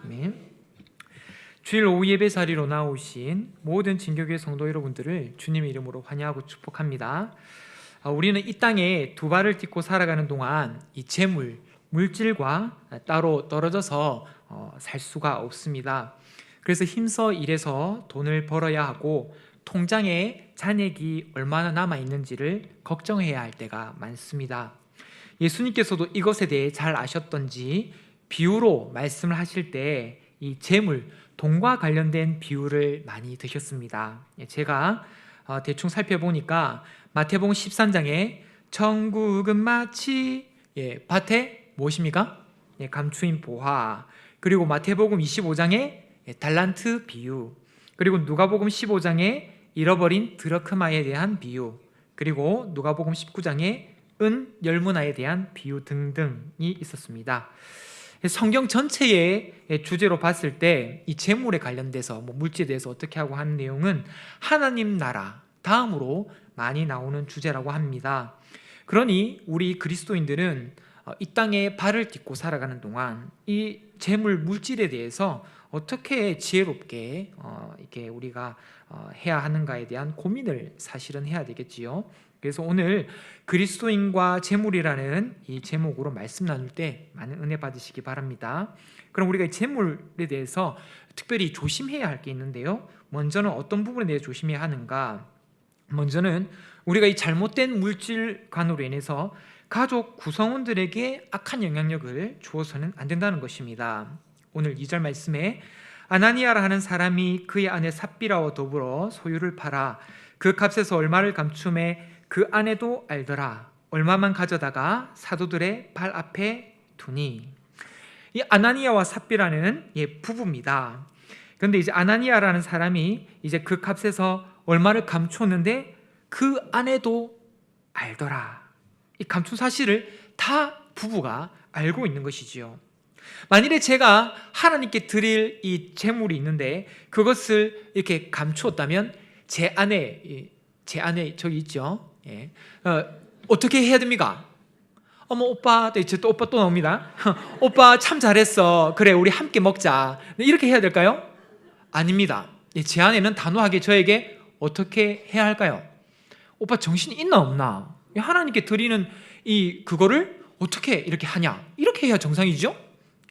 아멘. 주일 오후 예배 자리로 나오신 모든 진교교회 성도 여러분들을 주님의 이름으로 환영하고 축복합니다. 우리는 이 땅에 두 발을 딛고 살아가는 동안 이 재물, 물질과 따로 떨어져서 살 수가 없습니다. 그래서 힘써 일해서 돈을 벌어야 하고 통장에 잔액이 얼마나 남아 있는지를 걱정해야 할 때가 많습니다. 예수님께서도 이것에 대해 잘 아셨던지 비유로 말씀을 하실 때 이 재물, 돈과 관련된 비유를 많이 드셨습니다. 제가 대충 살펴보니까 마태복음 13장에 천국은 마치 밭에 무엇입니까? 감추인 보화, 그리고 마태복음 25장에 달란트 비유, 그리고 누가복음 15장에 잃어버린 드러크마에 대한 비유, 그리고 누가복음 19장에 은 열문화에 대한 비유 등등이 있었습니다. 성경 전체의 주제로 봤을 때 이 재물에 관련돼서 물질에 대해서 어떻게 하고 하는 내용은 하나님 나라 다음으로 많이 나오는 주제라고 합니다. 그러니 우리 그리스도인들은 이 땅에 발을 딛고 살아가는 동안 이 재물 물질에 대해서 어떻게 지혜롭게 이렇게 우리가 해야 하는가에 대한 고민을 사실은 해야 되겠지요. 그래서 오늘 그리스도인과 재물이라는 이 제목으로 말씀 나눌 때 많은 은혜 받으시기 바랍니다. 그럼 우리가 이 재물에 대해서 특별히 조심해야 할 게 있는데요. 먼저는 어떤 부분에 대해 조심해야 하는가? 먼저는 우리가 이 잘못된 물질관으로 인해서 가족 구성원들에게 악한 영향력을 주어서는 안 된다는 것입니다. 오늘 2절 말씀에 아나니아라 하는 사람이 그의 아내 삽비라와 더불어 소유를 팔아 그 값에서 얼마를 감춤해 그 아내도 알더라. 얼마만 가져다가 사도들의 발 앞에 두니. 이 아나니아와 삽비라는 부부입니다. 그런데 이제 아나니아라는 사람이 이제 그 값에서 얼마를 감췄는데 그 아내도 알더라. 이 감춘 사실을 다 부부가 알고 있는 것이지요. 만일에 제가 하나님께 드릴 이 재물이 있는데 그것을 이렇게 감추었다면 제 아내 저기 있죠. 어떻게 해야 됩니까? 어머 오빠, 이제 또 오빠 또 나옵니다. 오빠 참 잘했어. 그래 우리 함께 먹자. 이렇게 해야 될까요? 아닙니다. 제 아내는 단호하게 저에게 어떻게 해야 할까요? 오빠 정신이 있나 없나? 하나님께 드리는 그거를 어떻게 이렇게 하냐? 이렇게 해야 정상이죠.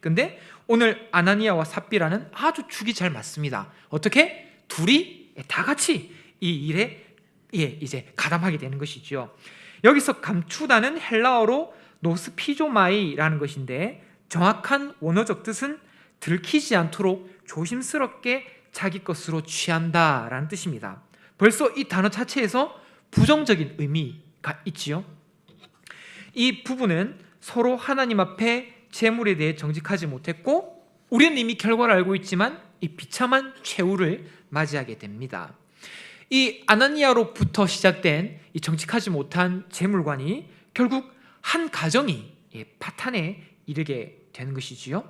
근데 오늘 아나니아와 삽비라는 아주 죽이 잘 맞습니다. 어떻게? 둘이 다 같이 이 일에 이제 가담하게 되는 것이죠. 여기서 감추다는 헬라어로 노스피조마이라는 것인데 정확한 원어적 뜻은 들키지 않도록 조심스럽게 자기 것으로 취한다라는 뜻입니다. 벌써 이 단어 자체에서 부정적인 의미가 있지요. 이 부부는 서로 하나님 앞에 재물에 대해 정직하지 못했고 우리는 이미 결과를 알고 있지만 이 비참한 최후를 맞이하게 됩니다. 이 아나니아로부터 시작된 이 정직하지 못한 재물관이 결국 한 가정이 파탄에 이르게 되는 것이지요.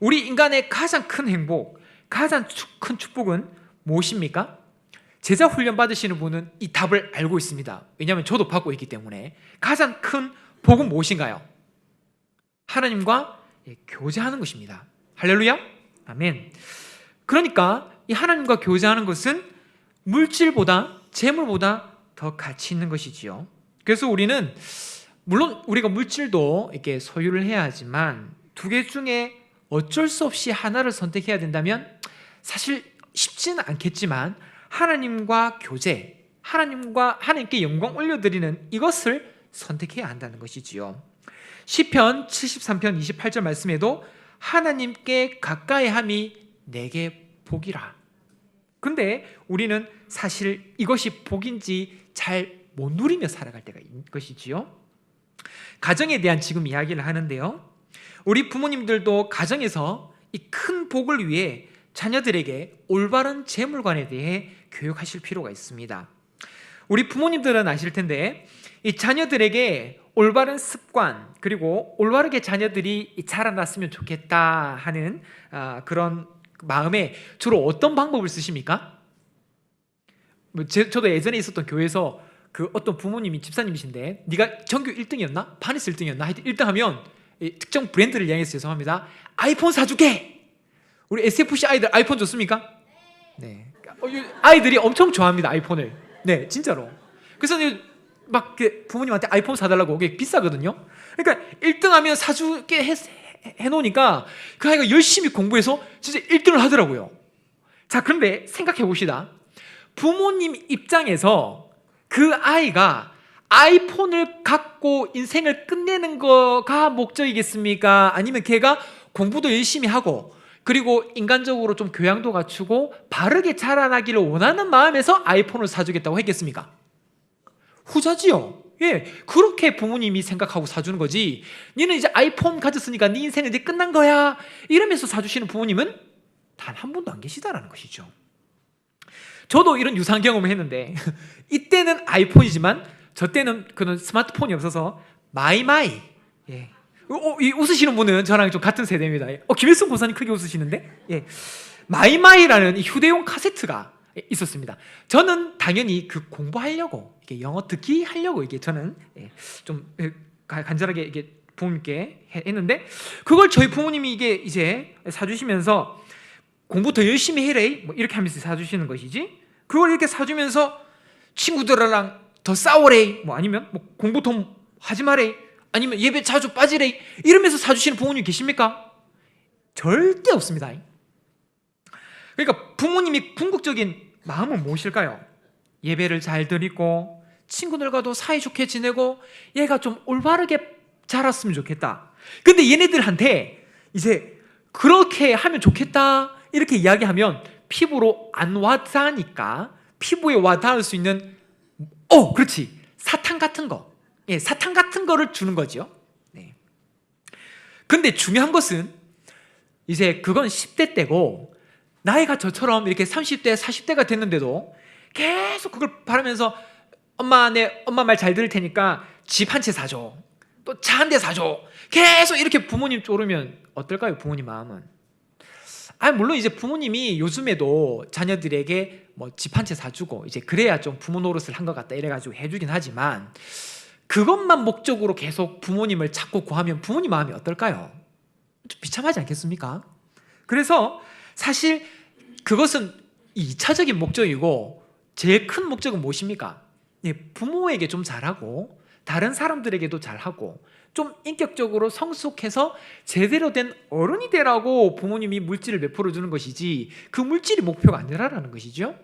우리 인간의 가장 큰 행복, 가장 큰 축복은 무엇입니까? 제자 훈련 받으시는 분은 이 답을 알고 있습니다. 왜냐하면 저도 받고 있기 때문에. 가장 큰 복은 무엇인가요? 하나님과 교제하는 것입니다. 할렐루야, 아멘. 그러니까 이 하나님과 교제하는 것은 물질보다 재물보다 더 가치 있는 것이지요. 그래서 우리는 물론 우리가 물질도 이렇게 소유를 해야 하지만 두 개 중에 어쩔 수 없이 하나를 선택해야 된다면 사실 쉽지는 않겠지만 하나님과 교제, 하나님께 영광 올려드리는 이것을 선택해야 한다는 것이지요. 시편 73편 28절 말씀에도 하나님께 가까이 함이 내게 복이라. 근데 우리는 사실 이것이 복인지 잘 못 누리며 살아갈 때가 있는 것이지요. 가정에 대한 지금 이야기를 하는데요. 우리 부모님들도 가정에서 이 큰 복을 위해 자녀들에게 올바른 재물관에 대해 교육하실 필요가 있습니다. 우리 부모님들은 아실 텐데 이 자녀들에게 올바른 습관 그리고 올바르게 자녀들이 자라났으면 좋겠다 하는 그런 마음에 주로 어떤 방법을 쓰십니까? 저도 예전에 있었던 교회에서 그 어떤 부모님이 집사님이신데 네가 전교 1등이었나? 반에서 1등이었나? 하여튼 1등 하면 특정 브랜드를 향해서 죄송합니다. 아이폰 사줄게! 우리 SFC 아이들 아이폰 좋습니까? 네. 아이들이 엄청 좋아합니다, 아이폰을. 네, 진짜로. 그래서 막 부모님한테 아이폰 사달라고, 그게 비싸거든요. 그러니까 1등하면 사주게 해놓으니까 그 아이가 열심히 공부해서 진짜 1등을 하더라고요. 자, 그런데 생각해 봅시다. 부모님 입장에서 그 아이가 아이폰을 갖고 인생을 끝내는 거가 목적이겠습니까? 아니면 걔가 공부도 열심히 하고 그리고 인간적으로 좀 교양도 갖추고 바르게 자라나기를 원하는 마음에서 아이폰을 사주겠다고 했겠습니까? 후자지요. 예, 그렇게 부모님이 생각하고 사주는 거지. 니는 이제 아이폰 가졌으니까 네 인생은 이제 끝난 거야, 이러면서 사주시는 부모님은 단 한 분도 안 계시다라는 것이죠. 저도 이런 유사한 경험을 했는데 이때는 아이폰이지만 저 때는 그런 스마트폰이 없어서 마이마이. 예. 이 웃으시는 분은 저랑 좀 같은 세대입니다. 김일성 고사님 크게 웃으시는데, 예. 마이마이라는 이 휴대용 카세트가 있었습니다. 저는 당연히 그 공부하려고, 이게 영어 듣기 하려고, 이게 저는 좀 간절하게 이게 부모님께 했는데, 그걸 저희 부모님이 이게 이제 사주시면서 공부 더 열심히 해래, 뭐 이렇게 하면서 사주시는 것이지, 그걸 이렇게 사주면서 친구들이랑 더 싸워래, 뭐 아니면 뭐 공부 더 하지 마래, 아니면 예배 자주 빠지래, 이러면서 사주시는 부모님 계십니까? 절대 없습니다. 그러니까 부모님이 궁극적인 마음은 무엇일까요? 예배를 잘 드리고 친구들과도 사이좋게 지내고 얘가 좀 올바르게 자랐으면 좋겠다. 근데 얘네들한테 이제 그렇게 하면 좋겠다 이렇게 이야기하면 피부로 안 와닿으니까, 피부에 와닿을 수 있는 그렇지, 사탕 같은 거, 사탕 같은 거를 주는 거죠. 네. 근데 중요한 것은 이제 그건 10대 때고, 나이가 저처럼 이렇게 30대, 40대가 됐는데도 계속 그걸 바라면서 엄마, 내 엄마 말 잘 들을 테니까 집 한 채 사줘, 또 차 한 대 사줘, 계속 이렇게 부모님 쪼르면 어떨까요? 부모님 마음은. 물론 이제 부모님이 요즘에도 자녀들에게 뭐 집 한 채 사주고 이제 그래야 좀 부모 노릇을 한 것 같다 이래가지고 해주긴 하지만, 그것만 목적으로 계속 부모님을 찾고 구하면 부모님 마음이 어떨까요? 좀 비참하지 않겠습니까? 그래서 사실 그것은 2차적인 목적이고, 제일 큰 목적은 무엇입니까? 부모에게 좀 잘하고 다른 사람들에게도 잘하고 좀 인격적으로 성숙해서 제대로 된 어른이 되라고 부모님이 물질을 베풀어 주는 것이지, 그 물질이 목표가 아니라는 것이죠.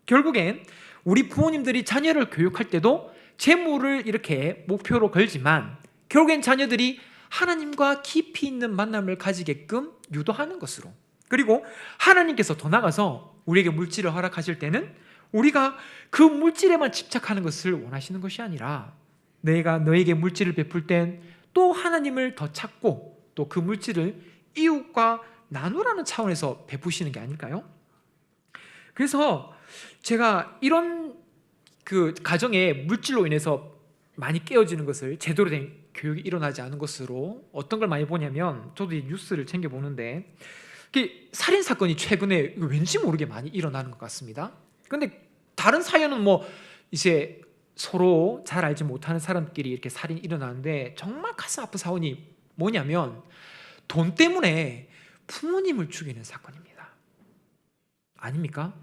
결국엔 우리 부모님들이 자녀를 교육할 때도 재물을 이렇게 목표로 걸지만, 결국엔 자녀들이 하나님과 깊이 있는 만남을 가지게끔 유도하는 것으로, 그리고 하나님께서 더 나아가서 우리에게 물질을 허락하실 때는 우리가 그 물질에만 집착하는 것을 원하시는 것이 아니라, 내가 너에게 물질을 베풀 땐 또 하나님을 더 찾고 또 그 물질을 이웃과 나누라는 차원에서 베푸시는 게 아닐까요? 그래서 제가 이런 그 가정에 물질로 인해서 많이 깨어지는 것을, 제대로 된 교육이 일어나지 않은 것으로 어떤 걸 많이 보냐면, 저도 이 뉴스를 챙겨보는데 살인 사건이 최근에 왠지 모르게 많이 일어나는 것 같습니다. 근데 다른 사연은 뭐 이제 서로 잘 알지 못하는 사람끼리 이렇게 살인이 일어나는데, 정말 가슴 아픈 사건이 뭐냐면 돈 때문에 부모님을 죽이는 사건입니다. 아닙니까?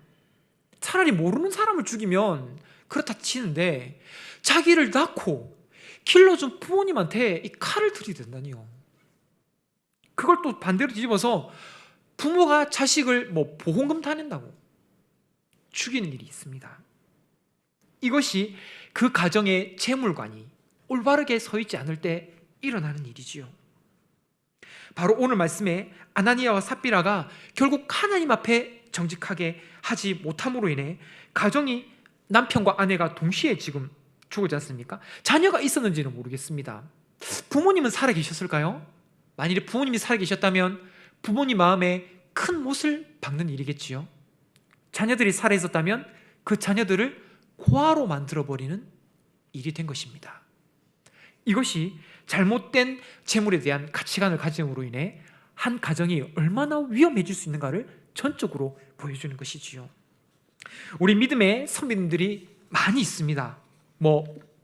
차라리 모르는 사람을 죽이면 그렇다 치는데, 자기를 낳고 길러준 부모님한테 이 칼을 들이댄다니요. 그걸 또 반대로 뒤집어서 부모가 자식을 뭐 보험금 타낸다고 죽이는 일이 있습니다. 이것이 그 가정의 재물관이 올바르게 서 있지 않을 때 일어나는 일이지요. 바로 오늘 말씀에 아나니아와 삽비라가 결국 하나님 앞에 정직하게 하지 못함으로 인해 가정이, 남편과 아내가 동시에 지금 죽었지 않습니까? 자녀가 있었는지는 모르겠습니다. 부모님은 살아계셨을까요? 만일에 부모님이 살아계셨다면 부모님 마음에 큰 못을 박는 일이겠지요. 자녀들이 살아있었다면 그 자녀들을 고아로 만들어버리는 일이 된 것입니다. 이것이 잘못된 재물에 대한 가치관을 가짐으로 인해 한 가정이 얼마나 위험해질 수 있는가를 전적으로 보여주는 것이지요. 우리 믿음의 선배님들이 많이 있습니다.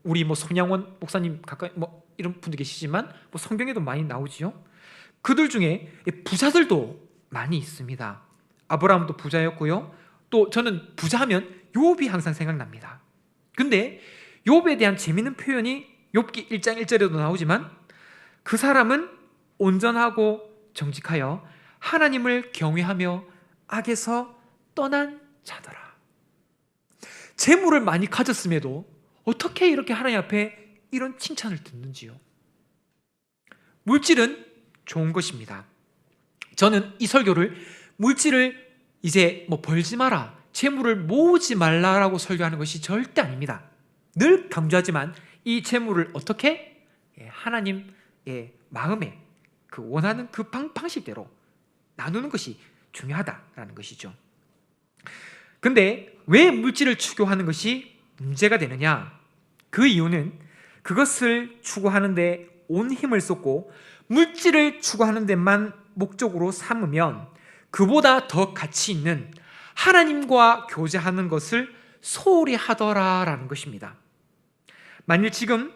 우리 손양원 목사님 가까이 이런 분들 계시지만 성경에도 많이 나오지요. 그들 중에 부자들도 많이 있습니다. 아브라함도 부자였고요. 또 저는 부자하면 욥이 항상 생각납니다. 근데 욥에 대한 재미있는 표현이 욥기 1장 1절에도 나오지만 그 사람은 온전하고 정직하여 하나님을 경외하며 악에서 떠난 자더라. 재물을 많이 가졌음에도 어떻게 이렇게 하나님 앞에 이런 칭찬을 듣는지요? 물질은 좋은 것입니다. 저는 이 설교를 물질을 이제 벌지 마라, 재물을 모으지 말라라고 설교하는 것이 절대 아닙니다. 늘 강조하지만 이 재물을 어떻게 하나님의 마음에 그 원하는 그 방식대로 나누는 것이 중요하다라는 것이죠. 근데 왜 물질을 추구하는 것이 문제가 되느냐? 그 이유는 그것을 추구하는데 온 힘을 쏟고 물질을 추구하는 데만 목적으로 삼으면 그보다 더 가치 있는 하나님과 교제하는 것을 소홀히 하더라라는 것입니다. 만일 지금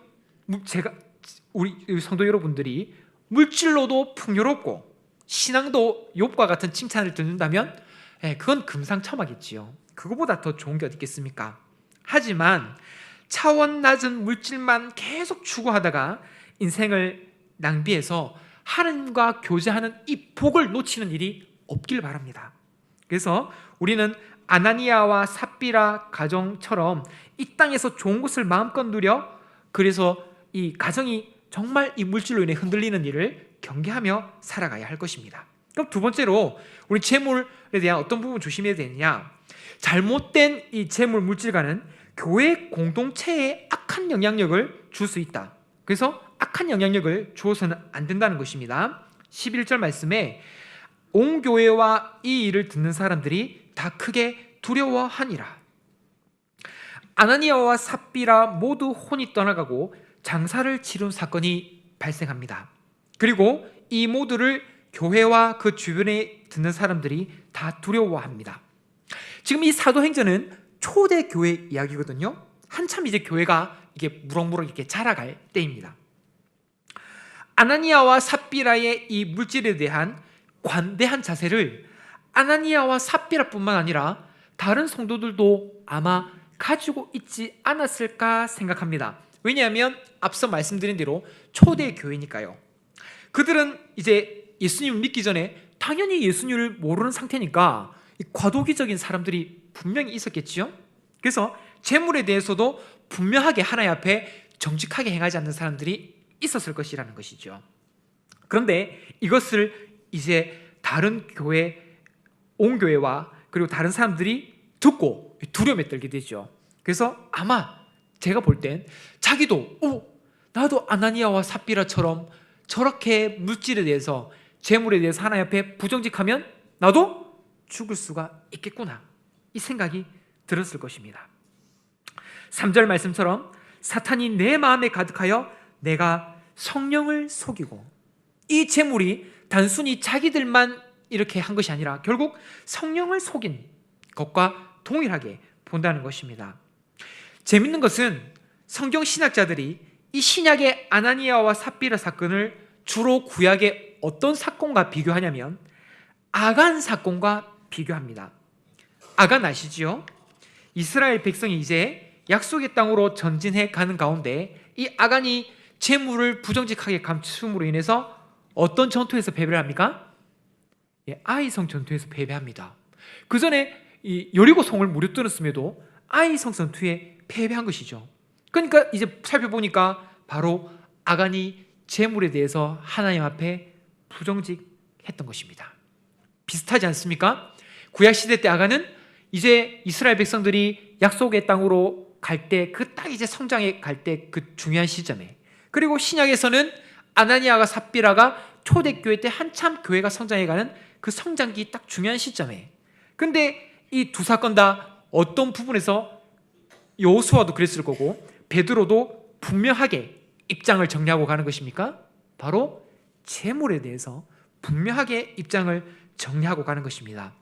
우리 성도 여러분들이 물질로도 풍요롭고 신앙도 욥과 같은 칭찬을 듣는다면 그건 금상첨화겠지요. 그거보다 더 좋은 게 어디 있겠습니까? 하지만 차원 낮은 물질만 계속 추구하다가 인생을 낭비해서 하나님과 교제하는 이 복을 놓치는 일이 없길 바랍니다. 그래서 우리는 아나니아와 삽비라 가정처럼 이 땅에서 좋은 것을 마음껏 누려, 그래서 이 가정이 정말 이 물질로 인해 흔들리는 일을 경계하며 살아가야 할 것입니다. 그럼 두 번째로 우리 재물에 대한 어떤 부분 조심해야 되느냐? 잘못된 이 재물 물질과는 교회 공동체에 악한 영향력을 줄 수 있다. 그래서 악한 영향력을 주어서는 안 된다는 것입니다. 11절 말씀에 온 교회와 이 일을 듣는 사람들이 다 크게 두려워하니라. 아나니아와 삽비라 모두 혼이 떠나가고 장사를 치른 사건이 발생합니다. 그리고 이 모두를 교회와 그 주변에 듣는 사람들이 다 두려워합니다. 지금 이 사도행전은 초대 교회 이야기거든요. 한참 이제 교회가 이게 무럭무럭 이렇게 자라갈 때입니다. 아나니아와 삽비라의 이 물질에 대한 관대한 자세를 아나니아와 삽비라뿐만 아니라 다른 성도들도 아마 가지고 있지 않았을까 생각합니다. 왜냐하면 앞서 말씀드린 대로 초대 교회니까요. 그들은 이제 예수님을 믿기 전에 당연히 예수님을 모르는 상태니까 과도기적인 사람들이 분명히 있었겠지요. 그래서 재물에 대해서도 분명하게 하나님 앞에 정직하게 행하지 않는 사람들이 있었을 것이라는 것이죠. 그런데 이것을 이제 다른 교회, 온 교회와 그리고 다른 사람들이 듣고 두려움에 떨게 되죠. 그래서 아마 제가 볼 땐 자기도 나도 아나니아와 삽비라처럼 저렇게 물질에 대해서, 재물에 대해서 하나님 앞에 부정직하면 나도 죽을 수가 있겠구나, 이 생각이 들었을 것입니다. 3절 말씀처럼 사탄이 내 마음에 가득하여 내가 성령을 속이고, 이 재물이 단순히 자기들만 이렇게 한 것이 아니라 결국 성령을 속인 것과 동일하게 본다는 것입니다. 재밌는 것은 성경 신학자들이 이 신약의 아나니아와 삽비라 사건을 주로 구약의 어떤 사건과 비교하냐면 아간 사건과 비교합니다. 아간 아시지요? 이스라엘 백성이 이제 약속의 땅으로 전진해 가는 가운데 이 아간이 재물을 부정직하게 감춤으로 인해서 어떤 전투에서 패배를 합니까? 아이성 전투에서 패배합니다. 그 전에 이 여리고 성을 무력들었음에도 아이성 전투에 패배한 것이죠. 그러니까 이제 살펴보니까 바로 아간이 재물에 대해서 하나님 앞에 부정직했던 것입니다. 비슷하지 않습니까? 구약시대 때 아간은 이제 이스라엘 백성들이 약속의 땅으로 갈 때, 그 딱 이제 성장해 갈 때 그 중요한 시점에, 그리고 신약에서는 아나니아가 삽비라가 초대교회 때 한참 교회가 성장해가는 그 성장기 딱 중요한 시점에, 근데 이 두 사건 다 어떤 부분에서 여호수아도 그랬을 거고 베드로도 분명하게 입장을 정리하고 가는 것입니까? 바로 재물에 대해서 분명하게 입장을 정리하고 가는 것입니다.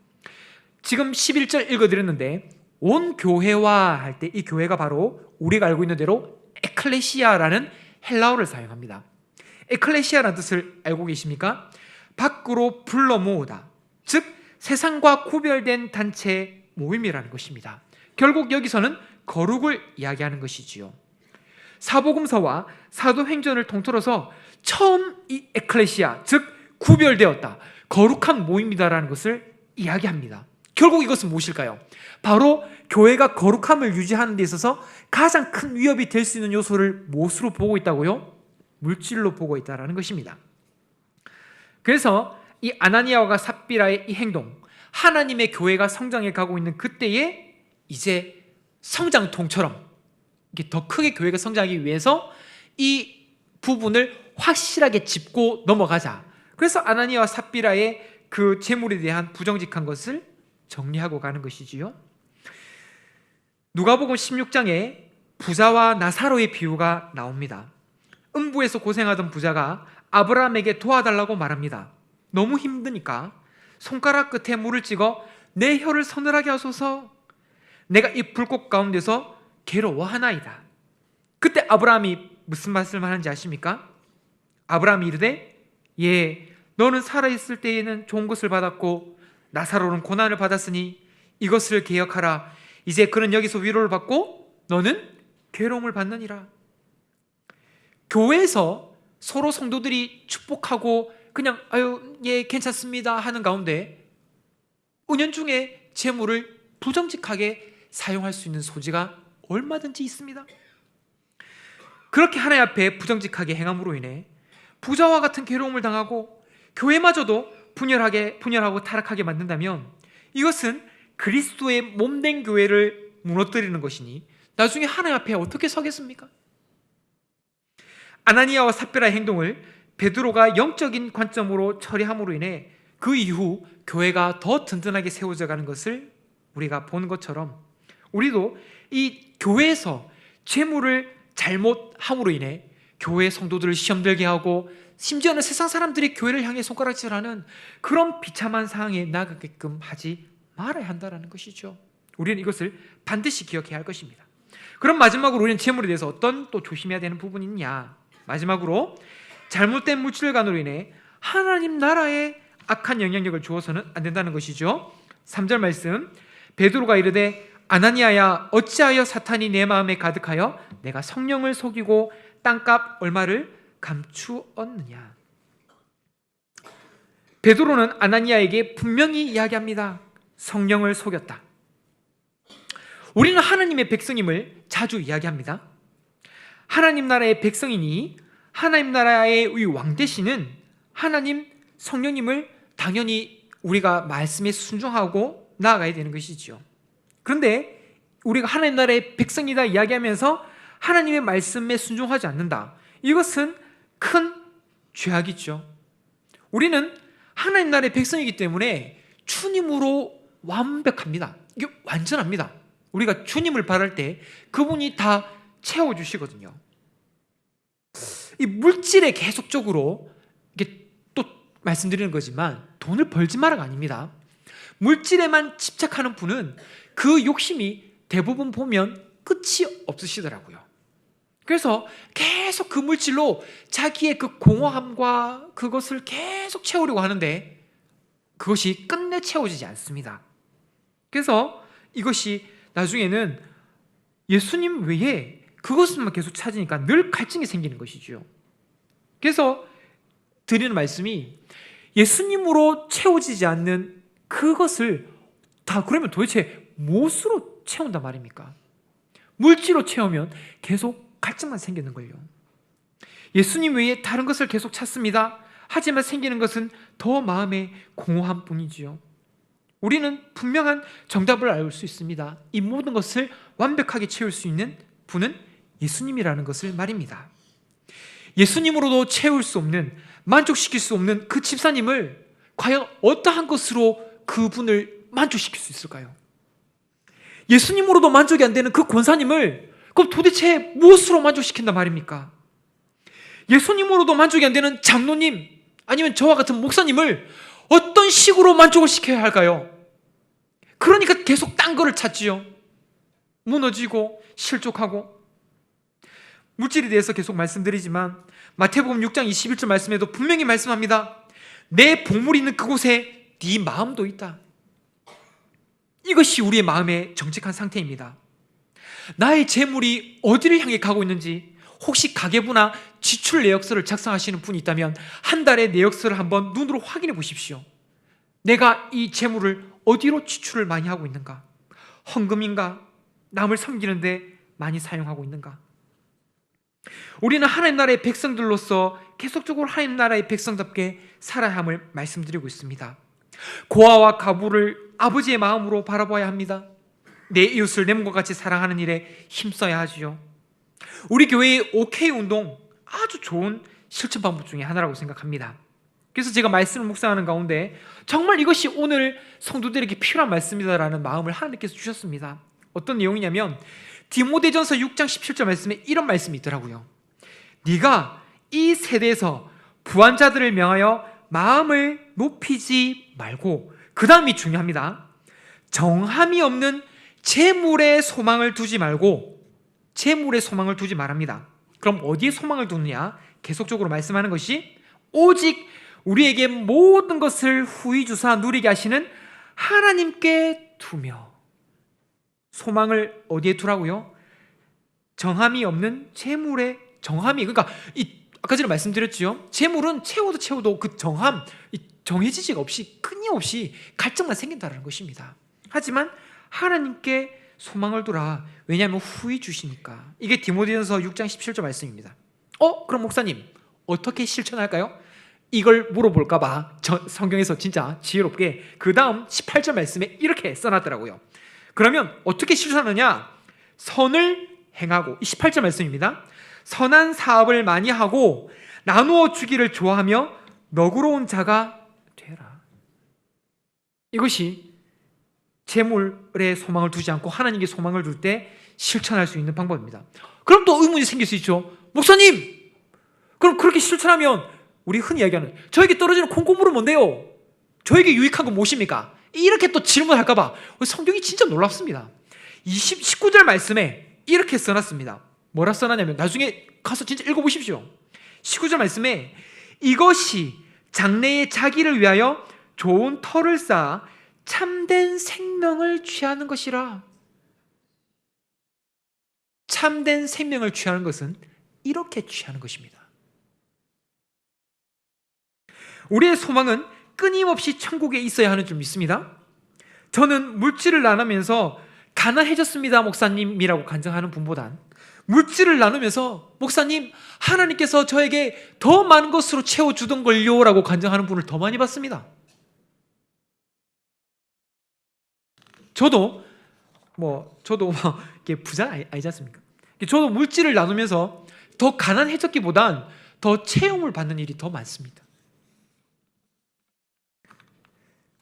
지금 11절 읽어드렸는데 온 교회와 할 때 이 교회가 바로 우리가 알고 있는 대로 에클레시아라는 헬라어를 사용합니다. 에클레시아라는 뜻을 알고 계십니까? 밖으로 불러 모으다, 즉 세상과 구별된 단체 모임이라는 것입니다. 결국 여기서는 거룩을 이야기하는 것이지요. 사복음서와 사도행전을 통틀어서 처음 이 에클레시아, 즉 구별되었다, 거룩한 모임이다라는 것을 이야기합니다. 결국 이것은 무엇일까요? 바로 교회가 거룩함을 유지하는 데 있어서 가장 큰 위협이 될 수 있는 요소를 무엇으로 보고 있다고요? 물질로 보고 있다는 것입니다. 그래서 이 아나니아와 삽비라의 이 행동, 하나님의 교회가 성장해 가고 있는 그때에 이제 성장통처럼 이게 더 크게 교회가 성장하기 위해서 이 부분을 확실하게 짚고 넘어가자. 그래서 아나니아와 삽비라의 그 재물에 대한 부정직한 것을 정리하고 가는 것이지요. 누가복음 16장에 부자와 나사로의 비유가 나옵니다. 음부에서 고생하던 부자가 아브라함에게 도와달라고 말합니다. 너무 힘드니까 손가락 끝에 물을 찍어 내 혀를 서늘하게 하소서. 내가 이 불꽃 가운데서 괴로워하나이다. 그때 아브라함이 무슨 말씀을 하는지 아십니까? 아브라함이 이르되 예, 너는 살아있을 때에는 좋은 것을 받았고 나사로는 고난을 받았으니 이것을 기억하라. 이제 그는 여기서 위로를 받고 너는 괴로움을 받느니라. 교회에서 서로 성도들이 축복하고 그냥 아유 예 괜찮습니다 하는 가운데 은연중에 재물을 부정직하게 사용할 수 있는 소지가 얼마든지 있습니다. 그렇게 하나님 앞에 부정직하게 행함으로 인해 부자와 같은 괴로움을 당하고 교회마저도 분열하고 타락하게 만든다면 이것은 그리스도의 몸된 교회를 무너뜨리는 것이니 나중에 하나님 앞에 어떻게 서겠습니까? 아나니아와 삽비라의 행동을 베드로가 영적인 관점으로 처리함으로 인해 그 이후 교회가 더 든든하게 세워져 가는 것을 우리가 보는 것처럼 우리도 이 교회에서 재물을 잘못함으로 인해 교회 성도들을 시험들게 하고 심지어는 세상 사람들이 교회를 향해 손가락질하는 그런 비참한 상황에 나가게끔 하지 말아야 한다는 것이죠. 우리는 이것을 반드시 기억해야 할 것입니다. 그럼 마지막으로 우리는 재물에 대해서 어떤 또 조심해야 되는 부분이 있냐? 마지막으로 잘못된 물질관으로 인해 하나님 나라에 악한 영향력을 주어서는 안 된다는 것이죠. 3절 말씀, 베드로가 이르되 아나니아야 어찌하여 사탄이 내 마음에 가득하여 내가 성령을 속이고 땅값 얼마를 감추었느냐. 베드로는 아나니아에게 분명히 이야기합니다. 성령을 속였다. 우리는 하나님의 백성임을 자주 이야기합니다. 하나님 나라의 백성이니 하나님 나라의 왕 되시는 하나님 성령님을 당연히 우리가 말씀에 순종하고 나아가야 되는 것이지요. 그런데 우리가 하나님 나라의 백성이다 이야기하면서 하나님의 말씀에 순종하지 않는다. 이것은 큰 죄악이죠. 우리는 하나님 나라의 백성이기 때문에 주님으로 완벽합니다. 이게 완전합니다. 우리가 주님을 바랄 때 그분이 다 채워주시거든요. 이 물질에 계속적으로 이게 또 말씀드리는 거지만 돈을 벌지 마라가 아닙니다. 물질에만 집착하는 분은 그 욕심이 대부분 보면 끝이 없으시더라고요. 그래서 계속 그 물질로 자기의 그 공허함과 그것을 계속 채우려고 하는데 그것이 끝내 채워지지 않습니다. 그래서 이것이 나중에는 예수님 외에 그것만 계속 찾으니까 늘 갈증이 생기는 것이죠. 그래서 드리는 말씀이 예수님으로 채워지지 않는 그것을 다 그러면 도대체 무엇으로 채운단 말입니까? 물질로 채우면 계속 갈증만 생기는 걸요. 예수님 외에 다른 것을 계속 찾습니다. 하지만 생기는 것은 더 마음의 공허함 뿐이지요. 우리는 분명한 정답을 알 수 있습니다. 이 모든 것을 완벽하게 채울 수 있는 분은 예수님이라는 것을 말입니다. 예수님으로도 채울 수 없는, 만족시킬 수 없는 그 집사님을 과연 어떠한 것으로 그분을 만족시킬 수 있을까요? 예수님으로도 만족이 안 되는 그 권사님을 그럼 도대체 무엇으로 만족시킨단 말입니까? 예수님으로도 만족이 안 되는 장로님 아니면 저와 같은 목사님을 어떤 식으로 만족을 시켜야 할까요? 그러니까 계속 딴 거를 찾지요. 무너지고 실족하고. 물질에 대해서 계속 말씀드리지만 마태복음 6장 21절 말씀에도 분명히 말씀합니다. 내 보물이 있는 그곳에 네 마음도 있다. 이것이 우리의 마음의 정직한 상태입니다. 나의 재물이 어디를 향해 가고 있는지, 혹시 가계부나 지출 내역서를 작성하시는 분이 있다면 한 달의 내역서를 한번 눈으로 확인해 보십시오. 내가 이 재물을 어디로 지출을 많이 하고 있는가? 헌금인가? 남을 섬기는데 많이 사용하고 있는가? 우리는 하나님 나라의 백성들로서 계속적으로 하나님 나라의 백성답게 살아야 함을 말씀드리고 있습니다. 고아와 가부를 아버지의 마음으로 바라봐야 합니다. 내 이웃을 내 몸과 같이 사랑하는 일에 힘써야 하지요. 우리 교회의 OK 운동 아주 좋은 실천 방법 중에 하나라고 생각합니다. 그래서 제가 말씀을 묵상하는 가운데 정말 이것이 오늘 성도들에게 필요한 말씀이다라는 마음을 하나님께서 주셨습니다. 어떤 내용이냐면 디모데전서 6장 17절 말씀에 이런 말씀이 있더라고요. 네가 이 세대에서 부한 자들을 명하여 마음을 높이지 말고, 그 다음이 중요합니다. 정함이 없는 재물에 소망을 두지 말고, 재물에 소망을 두지 말합니다. 그럼 어디에 소망을 두느냐? 계속적으로 말씀하는 것이 오직 우리에게 모든 것을 후히 주사 누리게 하시는 하나님께 두며. 소망을 어디에 두라고요? 정함이 없는 재물에, 정함이, 그러니까 아까 전에 말씀드렸죠. 재물은 채워도 그 정함, 정해지지가 없이 끊임없이 갈증만 생긴다는 것입니다. 하지만 하나님께 소망을 두라. 왜냐하면 후히 주시니까. 이게 디모데전서 6장 17절 말씀입니다. 그럼 목사님 어떻게 실천할까요? 이걸 물어볼까 봐 성경에서 진짜 지혜롭게 그 다음 18절 말씀에 이렇게 써놨더라고요. 그러면 어떻게 실천하느냐? 선을 행하고, 18절 말씀입니다. 선한 사업을 많이 하고 나누어 주기를 좋아하며 너그러운 자가 되라. 이것이 재물에 소망을 두지 않고 하나님께 소망을 둘 때 실천할 수 있는 방법입니다. 그럼 또 의문이 생길 수 있죠. 목사님, 그럼 그렇게 실천하면 우리 흔히 이야기하는 저에게 떨어지는 콩고물은 뭔데요? 저에게 유익한 건 무엇입니까? 이렇게 또 질문할까 봐 성경이 진짜 놀랍습니다. 19절 말씀에 이렇게 써놨습니다. 뭐라 써놨냐면 나중에 가서 진짜 읽어보십시오. 19절 말씀에 이것이 장래의 자기를 위하여 좋은 터를 쌓아 참된 생명을 취하는 것이라. 참된 생명을 취하는 것은 이렇게 취하는 것입니다. 우리의 소망은 끊임없이 천국에 있어야 하는 줄 믿습니다. 저는 물질을 나누면서 가난해졌습니다 목사님이라고 간증하는 분보단 물질을 나누면서 목사님 하나님께서 저에게 더 많은 것으로 채워주던 걸요 라고 간증하는 분을 더 많이 봤습니다. 저도 이게 부자 아니지 않습니까? 저도 물질을 나누면서 더 가난해졌기보단 더 체험을 받는 일이 더 많습니다.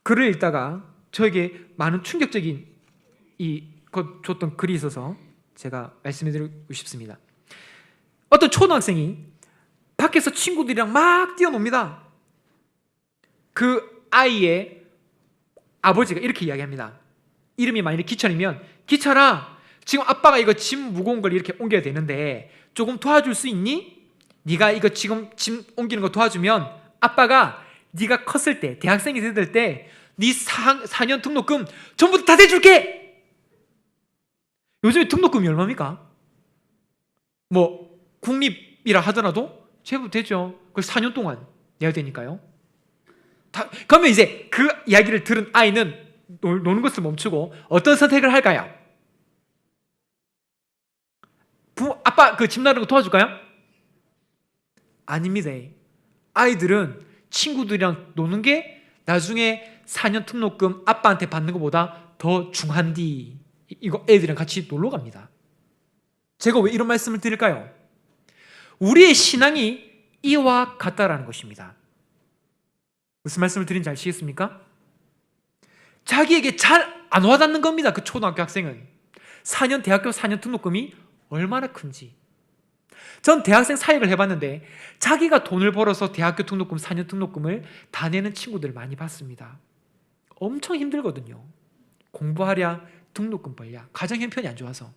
글을 읽다가 저에게 많은 충격적인 줬던 글이 있어서 제가 말씀드리고 싶습니다. 어떤 초등학생이 밖에서 친구들이랑 막 뛰어놉니다. 그 아이의 아버지가 이렇게 이야기합니다. 이름이 만약에 기철이면 기철아, 지금 아빠가 이거 짐 무거운 걸 이렇게 옮겨야 되는데 조금 도와줄 수 있니? 네가 이거 지금 짐 옮기는 거 도와주면 아빠가 네가 컸을 때, 대학생이 됐을 때 네 4년 등록금 전부 다 대줄게. 요즘에 등록금이 얼마입니까? 뭐 국립이라 하더라도 제법 되죠. 그걸 4년 동안 내야 되니까요. 그러면 이제 그 이야기를 들은 아이는 노는 것을 멈추고 어떤 선택을 할까요? 아빠 그 집 나르는 거 도와줄까요? 아닙니다. 아이들은 친구들이랑 노는 게 나중에 4년 등록금 아빠한테 받는 것보다 더 중한디, 이거 애들이랑 같이 놀러 갑니다. 제가 왜 이런 말씀을 드릴까요? 우리의 신앙이 이와 같다라는 것입니다. 무슨 말씀을 드린지 아시겠습니까? 자기에게 잘 안 와닿는 겁니다. 그 초등학교 학생은 대학교 4년 등록금이 얼마나 큰지. 전 대학생 사역을 해봤는데 자기가 돈을 벌어서 대학교 등록금 4년 등록금을 다 내는 친구들을 많이 봤습니다. 엄청 힘들거든요. 공부하랴 등록금 벌랴, 가정 형편이 안 좋아서.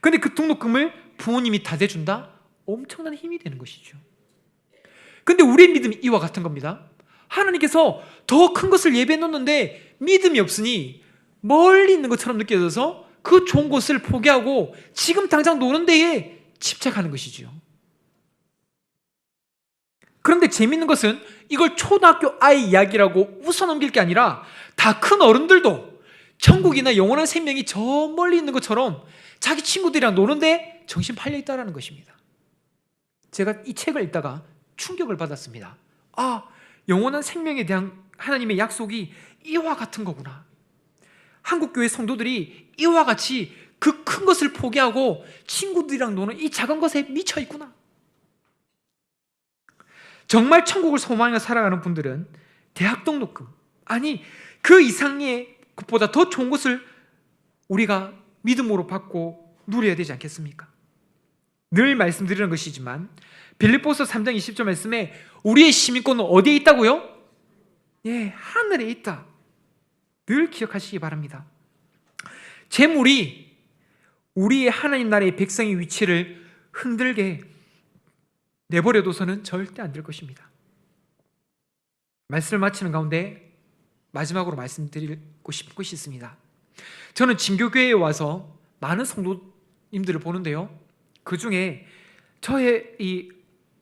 근데 그 등록금을 부모님이 다 대준다? 엄청난 힘이 되는 것이죠. 근데 우리의 믿음이 이와 같은 겁니다. 하나님께서 더 큰 것을 예배해 놓는데 믿음이 없으니 멀리 있는 것처럼 느껴져서 그 좋은 곳을 포기하고 지금 당장 노는 데에 집착하는 것이지요. 그런데 재밌는 것은 이걸 초등학교 아이 이야기라고 웃어넘길 게 아니라 다 큰 어른들도 천국이나 영원한 생명이 저 멀리 있는 것처럼 자기 친구들이랑 노는데 정신 팔려 있다는 것입니다. 제가 이 책을 읽다가 충격을 받았습니다. 영원한 생명에 대한 하나님의 약속이 이와 같은 거구나. 한국교회 성도들이 이와 같이 그 큰 것을 포기하고 친구들이랑 노는 이 작은 것에 미쳐 있구나. 정말 천국을 소망하며 살아가는 분들은 대학 등록금, 아니 그 이상의 것보다 더 좋은 것을 우리가 믿음으로 받고 누려야 되지 않겠습니까? 늘 말씀드리는 것이지만 빌립보서 3장 20절 말씀에 우리의 시민권은 어디에 있다고요? 하늘에 있다. 늘 기억하시기 바랍니다. 재물이 우리의 하나님 나라의 백성의 위치를 흔들게 내버려둬서는 절대 안 될 것입니다. 말씀을 마치는 가운데 마지막으로 말씀드리고 싶은 것이 있습니다. 저는 진교교회에 와서 많은 성도님들을 보는데요, 그 중에 저의 이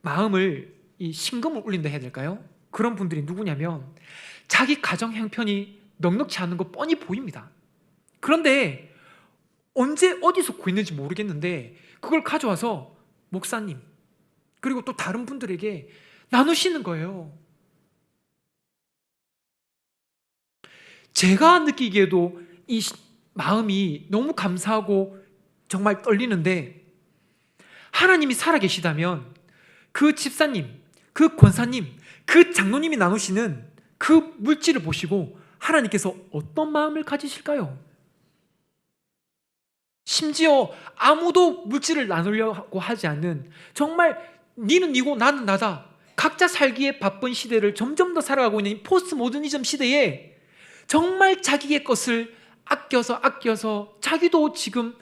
마음을 이 심금을 울린다 해야 될까요? 그런 분들이 누구냐면 자기 가정 형편이 넉넉지 않은 거 뻔히 보입니다. 그런데 언제 어디서 구했는지 모르겠는데 그걸 가져와서 목사님 그리고 또 다른 분들에게 나누시는 거예요. 제가 느끼기에도 이 마음이 너무 감사하고 정말 떨리는데, 하나님이 살아계시다면 그 집사님, 그 권사님, 그 장로님이 나누시는 그 물질을 보시고 하나님께서 어떤 마음을 가지실까요? 심지어 아무도 물질을 나누려고 하지 않는, 정말 니는 니고 나는 나다, 각자 살기에 바쁜 시대를 점점 더 살아가고 있는 포스트 모더니즘 시대에 정말 자기의 것을 아껴서 자기도 지금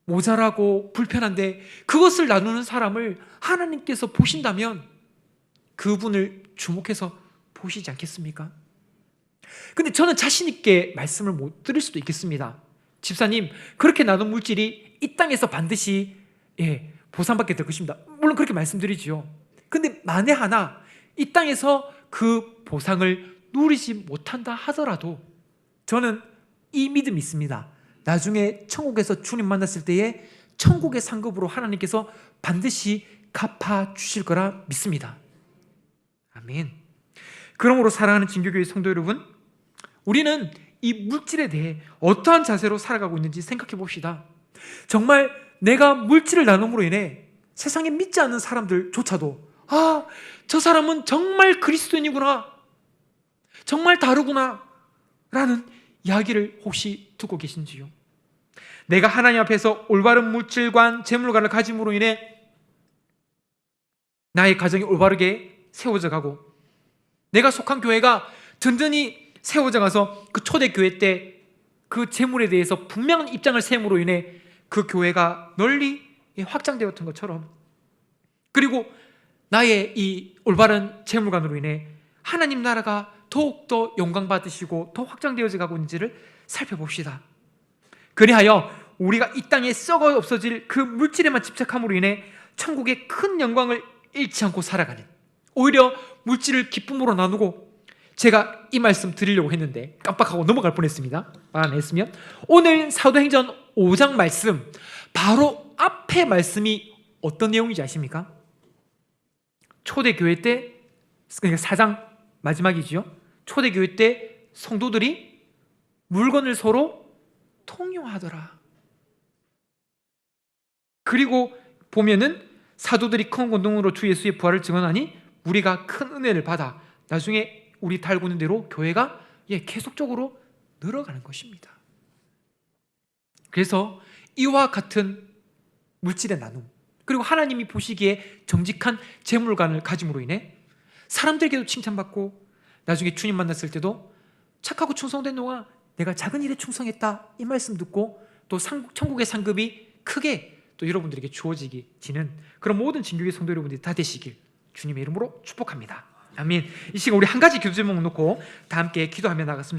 모자라고 불편한데 그것을 나누는 사람을 하나님께서 보신다면 그분을 주목해서 보시지 않겠습니까? 근데 저는 자신 있게 말씀을 못 드릴 수도 있겠습니다. 집사님, 그렇게 나눈 물질이 이 땅에서 반드시 보상받게 될 것입니다. 물론 그렇게 말씀드리지요. 근데 만에 하나 이 땅에서 그 보상을 누리지 못한다 하더라도 저는 이 믿음이 있습니다. 나중에 천국에서 주님 만났을 때에 천국의 상급으로 하나님께서 반드시 갚아주실 거라 믿습니다. 아멘. 그러므로 사랑하는 진교교회 성도 여러분, 우리는 이 물질에 대해 어떠한 자세로 살아가고 있는지 생각해 봅시다. 정말 내가 물질을 나눔으로 인해 세상에 믿지 않는 사람들조차도 저 사람은 정말 그리스도인이구나, 정말 다르구나 라는 이야기를 혹시 듣고 계신지요? 내가 하나님 앞에서 올바른 물질관, 재물관을 가짐으로 인해 나의 가정이 올바르게 세워져 가고 내가 속한 교회가 든든히 세워져 가서 그 초대교회 때 그 재물에 대해서 분명한 입장을 세움으로 인해 그 교회가 널리 확장되었던 것처럼, 그리고 나의 이 올바른 재물관으로 인해 하나님 나라가 더욱더 영광받으시고 더 확장되어져 가고 있는지를 살펴봅시다. 그리하여 우리가 이 땅에 썩어 없어질 그 물질에만 집착함으로 인해 천국의 큰 영광을 잃지 않고 살아가는, 오히려 물질을 기쁨으로 나누고, 제가 이 말씀 드리려고 했는데 깜빡하고 넘어갈 뻔했습니다. 말 안 했으면. 오늘 사도행전 5장 말씀 바로 앞에 말씀이 어떤 내용인지 아십니까? 초대교회 때, 그러니까 4장 마지막이지요. 초대교회 때 성도들이 물건을 서로 통용하더라. 그리고 보면은 사도들이 큰 권능으로 주 예수의 부활을 증언하니 우리가 큰 은혜를 받아 나중에 우리 다 알고 있는 대로 교회가 계속적으로 늘어가는 것입니다. 그래서 이와 같은 물질의 나눔, 그리고 하나님이 보시기에 정직한 재물관을 가짐으로 인해 사람들에게도 칭찬받고 나중에 주님 만났을 때도 착하고 충성된 너가 내가 작은 일에 충성했다, 이 말씀 듣고 또 천국의 상급이 크게 또 여러분들에게 주어지는 그런 모든 진교회 성도 여러분들이 다 되시길 주님의 이름으로 축복합니다. 아멘. 이 시간 우리 한 가지 기도 제목 놓고 다 함께 기도하며 나갔으면 좋겠습니다.